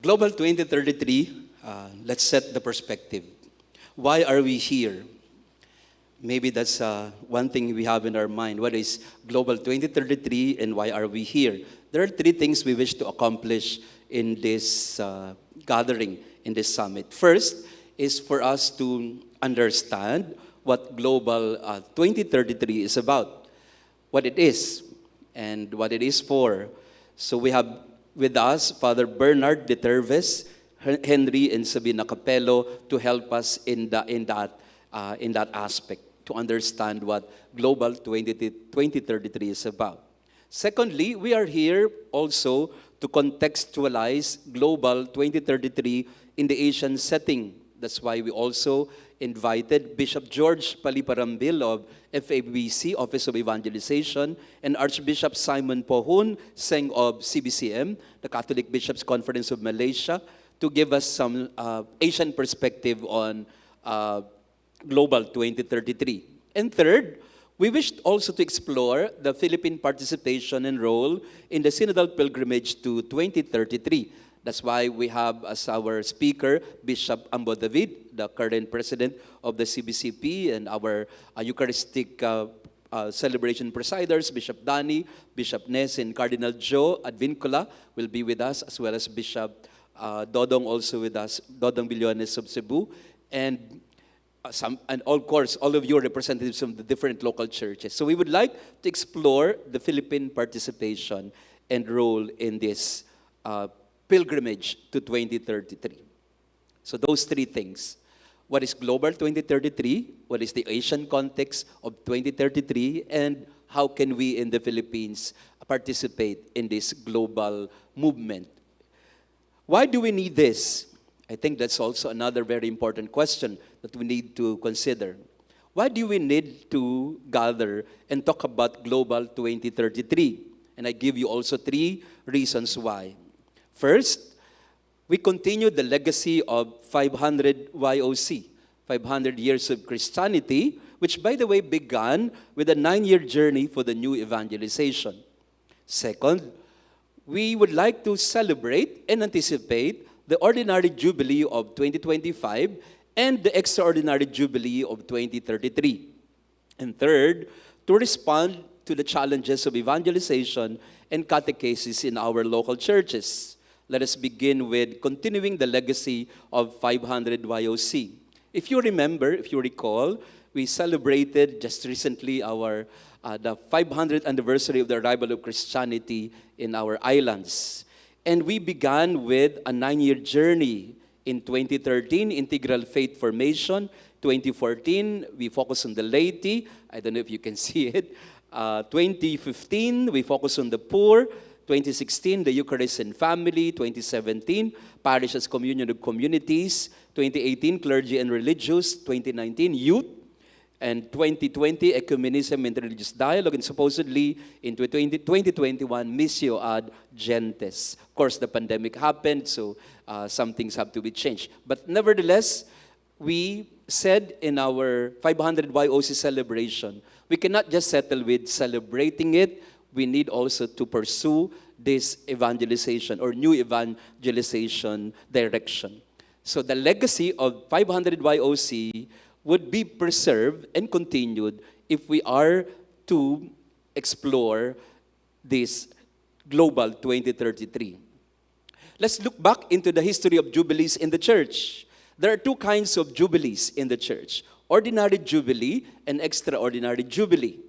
Global 2033, let's set the perspective. Why are we here? Maybe that's one thing we have in our mind. What is Global 2033 and why are we here? There are three things we wish to accomplish in this gathering, in this summit. First is for us to understand what Global 2033 is about, what it is, and what it is for. So we have with us Father Bernard de Terves, Henry and Sabina Capello to help us in that aspect, to understand what Global 2033 is about. Secondly, we are here also to contextualize Global 2033 in the Asian setting. That's why we also invited Bishop George Paliparambil of FABC, Office of Evangelization, and Archbishop Simon Pohun, Seng of CBCM, the Catholic Bishops' Conference of Malaysia, to give us some Asian perspective on Global 2033. And third, we wished also to explore the Philippine participation and role in the Synodal Pilgrimage to 2033. That's why we have as our speaker, Bishop Ambo David, the current president of the CBCP, and our Eucharistic celebration presiders, Bishop Dani, Bishop Nes, and Cardinal Joe Advincula will be with us, as well as Bishop Dodong also with us, Dodong Billones of Cebu, and of course, all of you are representatives from the different local churches. So we would like to explore the Philippine participation and role in this pilgrimage to 2033. So those three things. What is Global 2033? What is the Asian context of 2033? And how can we in the Philippines participate in this global movement? Why do we need this? I think that's also another very important question that we need to consider. Why do we need to gather and talk about Global 2033? And I give you also three reasons why. First, we continue the legacy of 500 YOC, 500 years of Christianity, which, by the way, began with a 9-year journey for the new evangelization. Second, we would like to celebrate and anticipate the ordinary jubilee of 2025 and the extraordinary jubilee of 2033. And third, to respond to the challenges of evangelization and catechesis in our local churches. Let us begin with continuing the legacy of 500 YOC. If you remember, if you recall, we celebrated just recently the 500th anniversary of the arrival of Christianity in our islands. And we began with a 9-year journey. In 2013, Integral Faith Formation. 2014, we focused on the laity. I don't know if you can see it. 2015, we focused on the poor. 2016, the Eucharist and Family. 2017, Parish as Communion of Communities. 2018, Clergy and Religious. 2019, Youth. And 2020, Ecumenism and Religious Dialogue. And supposedly, in 2021, Missio ad Gentes. Of course, the pandemic happened, so some things have to be changed. But nevertheless, we said in our 500 YOC celebration, we cannot just settle with celebrating it. We need also to pursue this evangelization or new evangelization direction. So the legacy of 500 YOC would be preserved and continued if we are to explore this Global 2033. Let's look back into the history of jubilees in the church. There are two kinds of jubilees in the church: ordinary jubilee and extraordinary jubilee.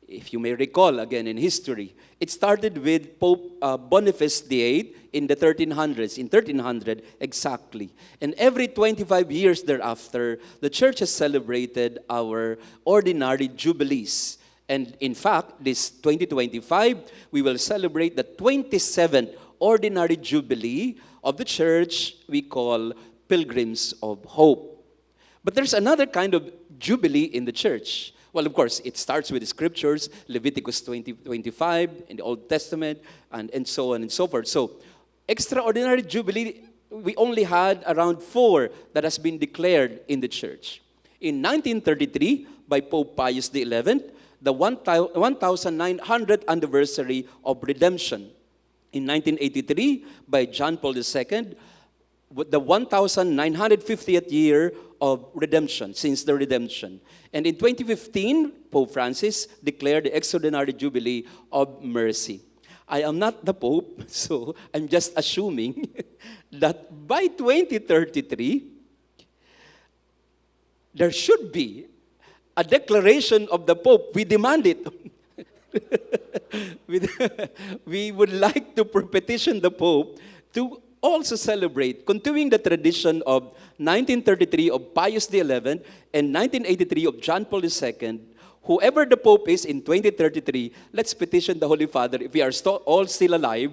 If you may recall, again in history, it started with Pope Boniface VIII in the 1300s, in 1300 exactly. And every 25 years thereafter, the church has celebrated our ordinary jubilees. And in fact, this 2025, we will celebrate the 27th ordinary jubilee of the church we call Pilgrims of Hope. But there's another kind of jubilee in the church. Well, of course, it starts with the scriptures, Leviticus 20:25 in the Old Testament, and so on and so forth. So, extraordinary jubilee, we only had around 4 that has been declared in the church. In 1933, by Pope Pius XI, the 1900th anniversary of redemption. In 1983, by John Paul II, the 1950th year of redemption, since the redemption. And in 2015, Pope Francis declared the extraordinary jubilee of mercy. I am not the Pope, so I'm just assuming that by 2033, there should be a declaration of the Pope. We demand it. We would like to petition the Pope to also celebrate, continuing the tradition of 1933 of Pius XI and 1983 of John Paul II. Whoever the Pope is in 2033, let's petition the Holy Father. If we are all still alive,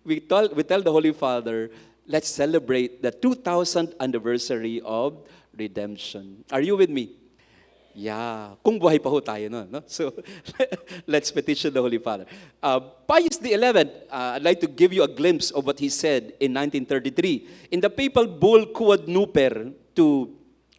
we tell the Holy Father, let's celebrate the 2000th anniversary of redemption. Are you with me? Yeah. Kung buhay pa ho tayo, no? So, let's petition the Holy Father. Pius XI, I'd like to give you a glimpse of what he said in 1933. In the papal bull Quod Nuper to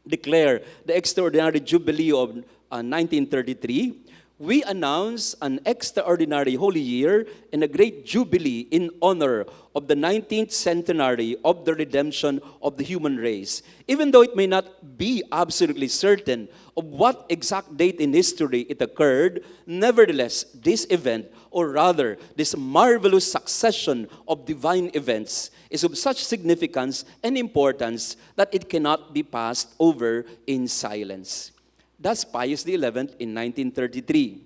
declare the extraordinary jubilee of 1933, we announce an extraordinary holy year and a great jubilee in honor of the 19th centenary of the redemption of the human race. Even though it may not be absolutely certain of what exact date in history it occurred, nevertheless, this event, or rather, this marvelous succession of divine events, is of such significance and importance that it cannot be passed over in silence. That's Pius XI in 1933.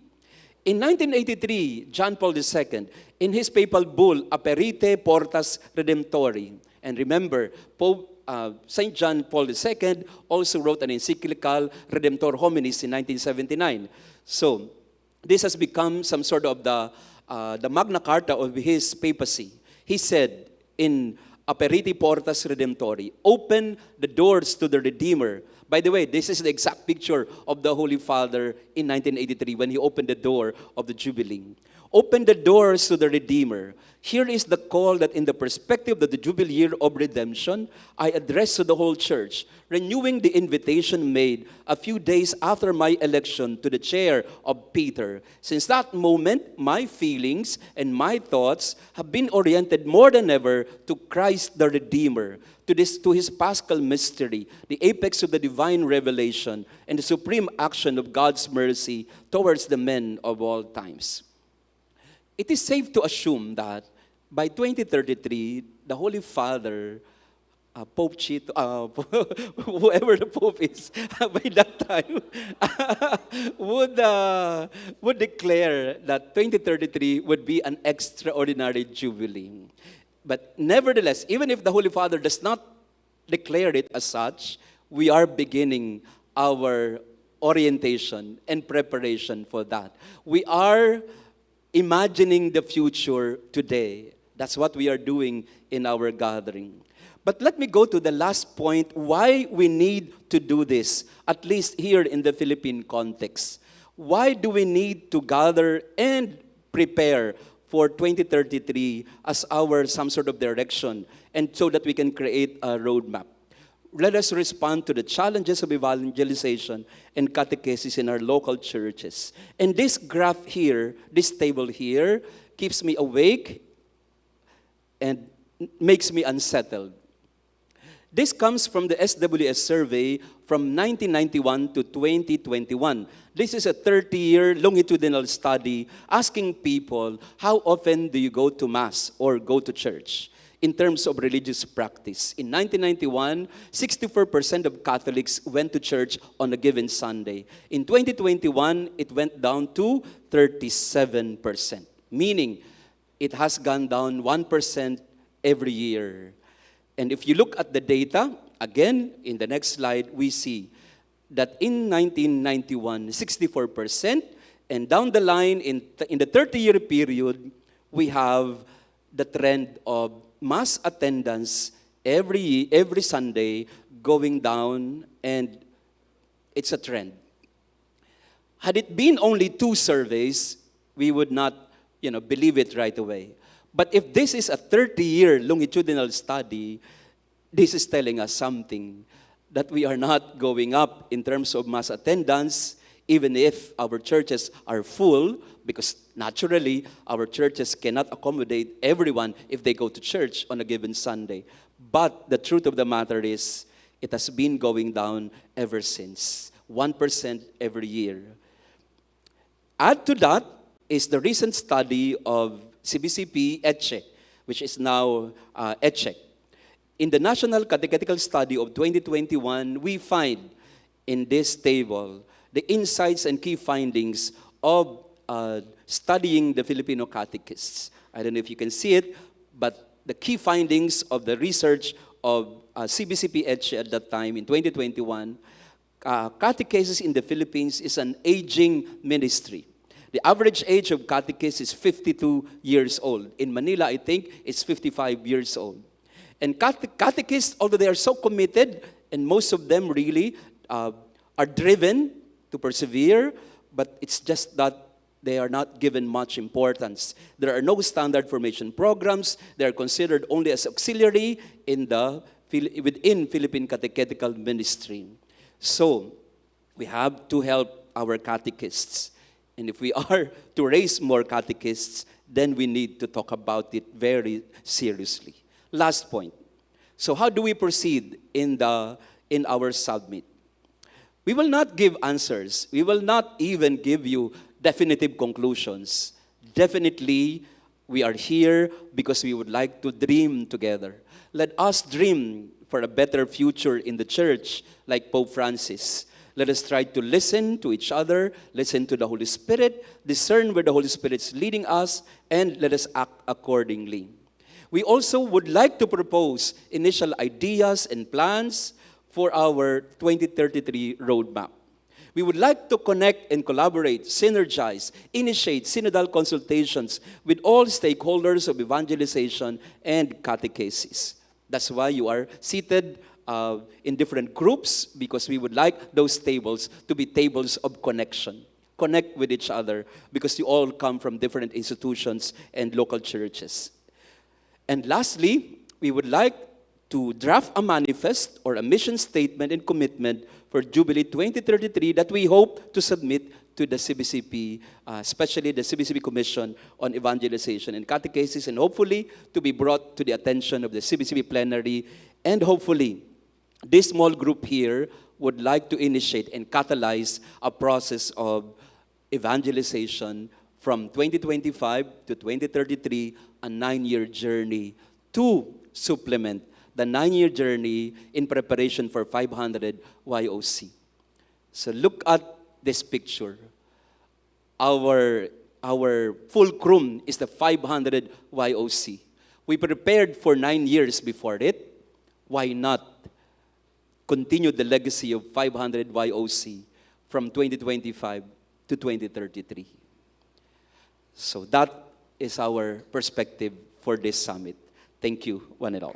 In 1983, John Paul II, in his papal bull, Aperite Portas Redemptori, and remember, Pope St. John Paul II also wrote an encyclical Redemptor Hominis in 1979. So, this has become some sort of the Magna Carta of his papacy. He said in Aperiti Portas Redemptori, open the doors to the Redeemer. By the way, this is the exact picture of the Holy Father in 1983 when he opened the door of the Jubilee. Open the doors to the Redeemer. Here is the call that in the perspective of the Jubilee year of redemption, I address to the whole church, renewing the invitation made a few days after my election to the chair of Peter. Since that moment, my feelings and my thoughts have been oriented more than ever to Christ the Redeemer, to his paschal mystery, the apex of the divine revelation, and the supreme action of God's mercy towards the men of all times. It is safe to assume that by 2033, the Holy Father, Pope Chito, whoever the Pope is, by that time, would declare that 2033 would be an extraordinary jubilee. But nevertheless, even if the Holy Father does not declare it as such, we are beginning our orientation and preparation for that. We are imagining the future today. That's what we are doing in our gathering. But let me go to the last point, why we need to do this, at least here in the Philippine context. Why do we need to gather and prepare for 2033 as our some sort of direction, and so that we can create a roadmap? Let us respond to the challenges of evangelization and catechesis in our local churches. And this graph here, this table here, keeps me awake and makes me unsettled. This comes from the SWS survey from 1991 to 2021. This is a 30-year longitudinal study asking people, how often do you go to Mass or go to church in terms of religious practice? In 1991, 64% of Catholics went to church on a given Sunday. In 2021, it went down to 37%, meaning it has gone down 1% every year. And if you look at the data, again, in the next slide, we see that in 1991, 64%, and down the line, in the 30-year period, we have the trend of mass attendance every Sunday going down, and it's a trend. Had it been only 2 surveys, we would not, believe it right away. But if this is a 30-year longitudinal study, this is telling us something, that we are not going up in terms of mass attendance, even if our churches are full, because naturally our churches cannot accommodate everyone if they go to church on a given Sunday. But the truth of the matter is, it has been going down ever since, 1% every year. Add to that is the recent study of CBCP ECHE, which is now ECHEC. In the National Catechetical Study of 2021, we find in this table the insights and key findings of studying the Filipino catechists. I don't know if you can see it, but the key findings of the research of CBCP ECHE at that time in 2021, catechesis in the Philippines is an aging ministry. The average age of catechists is 52 years old. In Manila, I think it's 55 years old. And catechists, although they are so committed, and most of them really are driven to persevere, but it's just that they are not given much importance. There are no standard formation programs. They are considered only as auxiliary within Philippine catechetical ministry. So, we have to help our catechists. And if we are to raise more catechists, then we need to talk about it very seriously. Last point. So how do we proceed in our summit? We will not give answers. We will not even give you definitive conclusions. Definitely, we are here because we would like to dream together. Let us dream for a better future in the church, like Pope Francis. Let us try to listen to each other, listen to the Holy Spirit, discern where the Holy Spirit is leading us, and let us act accordingly. We also would like to propose initial ideas and plans for our 2033 roadmap. We would like to connect and collaborate, synergize, initiate synodal consultations with all stakeholders of evangelization and catechesis. That's why you are seated in different groups, because we would like those tables to be tables of connection. Connect with each other because you all come from different institutions and local churches. And lastly, we would like to draft a manifest or a mission statement and commitment for Jubilee 2033 that we hope to submit to the CBCP, especially the CBCP Commission on Evangelization and Catechesis, and hopefully to be brought to the attention of the CBCP plenary. And hopefully, this small group here would like to initiate and catalyze a process of evangelization from 2025 to 2033, a 9-year journey to supplement the 9-year journey in preparation for 500 YOC. So look at this picture. Our fulcrum is the 500 YOC. We prepared for 9 years before it. Why not continue the legacy of 500 YOC from 2025 to 2033? So that is our perspective for this summit. Thank you, one and all.